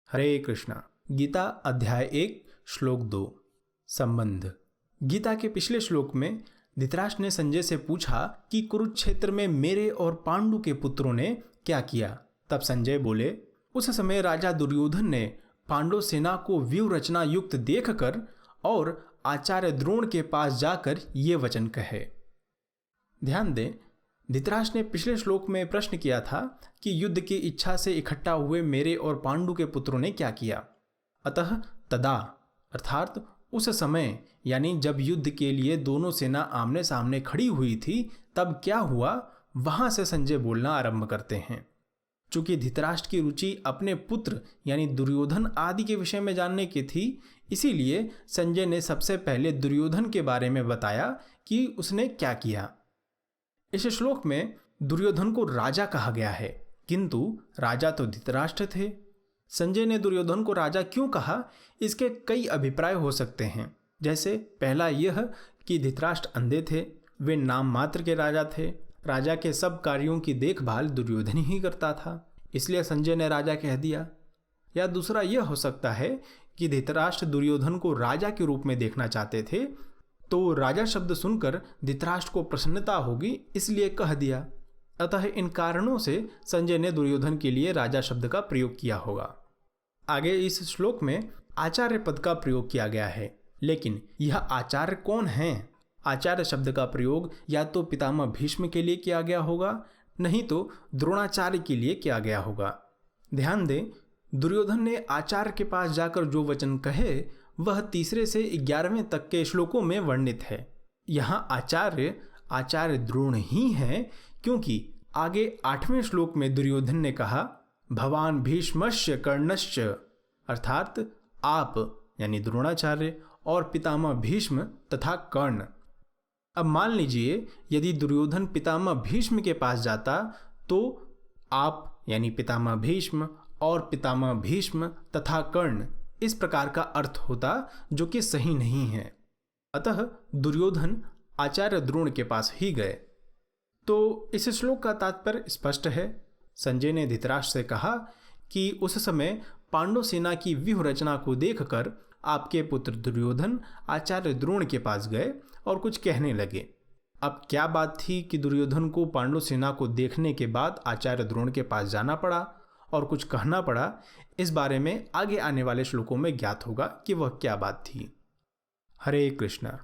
हरे कृष्णा। गीता अध्याय 1 श्लोक 2 संबंध। गीता के पिछले श्लोक में धृतराष्ट्र ने संजय से पूछा कि कुरुक्षेत्र में मेरे और पांडु के पुत्रों ने क्या किया। तब संजय बोले, उस समय राजा दुर्योधन ने पांडव सेना को व्यूह रचना युक्त देखकर और आचार्य द्रोण के पास जाकर ये वचन कहे। ध्यान दें, धृतराष्ट्र ने पिछले श्लोक में प्रश्न किया था कि युद्ध की इच्छा से इकट्ठा हुए मेरे और पांडु के पुत्रों ने क्या किया। अतः तदा अर्थात उस समय, यानी जब युद्ध के लिए दोनों सेना आमने सामने खड़ी हुई थी, तब क्या हुआ, वहां से संजय बोलना आरंभ करते हैं। चूंकि धृतराष्ट्र की रुचि अपने पुत्र यानी दुर्योधन आदि के विषय में जानने की थी, इसीलिए संजय ने सबसे पहले दुर्योधन के बारे में बताया कि उसने क्या किया। इस श्लोक में दुर्योधन को राजा कहा गया है, किंतु राजा तो धृतराष्ट्र थे। संजय ने दुर्योधन को राजा क्यों कहा, इसके कई अभिप्राय हो सकते हैं। जैसे पहला यह कि धृतराष्ट्र अंधे थे, वे नाम मात्र के राजा थे, राजा के सब कार्यों की देखभाल दुर्योधन ही करता था, इसलिए संजय ने राजा कह दिया। या दूसरा यह हो सकता है कि धृतराष्ट्र दुर्योधन को राजा के रूप में देखना चाहते थे, तो राजा शब्द सुनकर धृतराष्ट्र को प्रसन्नता होगी, इसलिए कह दिया। अतः इन कारणों से संजय ने दुर्योधन के लिए राजा शब्द का प्रयोग किया होगा। आगे इस श्लोक में आचार्य पद का प्रयोग किया गया है, लेकिन यह आचार्य कौन हैं? आचार्य शब्द का प्रयोग या तो पितामह भीष्म के लिए किया गया होगा, नहीं तो द्रोणाचार्य के लिए किया गया होगा। ध्यान दें, दुर्योधन ने आचार्य के पास जाकर जो वचन कहे वह 3 से 11वें तक के श्लोकों में वर्णित है। यहाँ आचार्य द्रोण ही है, क्योंकि आगे 8वें श्लोक में दुर्योधन ने कहा, भवान भीष्मस्य कर्णश्च, अर्थात आप यानी द्रोणाचार्य और पितामह भीष्म तथा कर्ण। अब मान लीजिए यदि दुर्योधन पितामह भीष्म के पास जाता तो आप यानी पितामह भीष्म और पितामह भीष्म तथा कर्ण इस प्रकार का अर्थ होता, जो कि सही नहीं है। अतः दुर्योधन आचार्य द्रोण के पास ही गए। तो इस श्लोक का तात्पर्य स्पष्ट है। संजय ने धृतराष्ट्र से कहा कि उस समय पांडव सेना की व्यूह रचना को देखकर आपके पुत्र दुर्योधन आचार्य द्रोण के पास गए और कुछ कहने लगे। अब क्या बात थी कि दुर्योधन को पांडव सेना को देखने के बाद आचार्य द्रोण के पास जाना पड़ा और कुछ कहना पड़ा, इस बारे में आगे आने वाले श्लोकों में ज्ञात होगा कि वह क्या बात थी। हरे कृष्णा।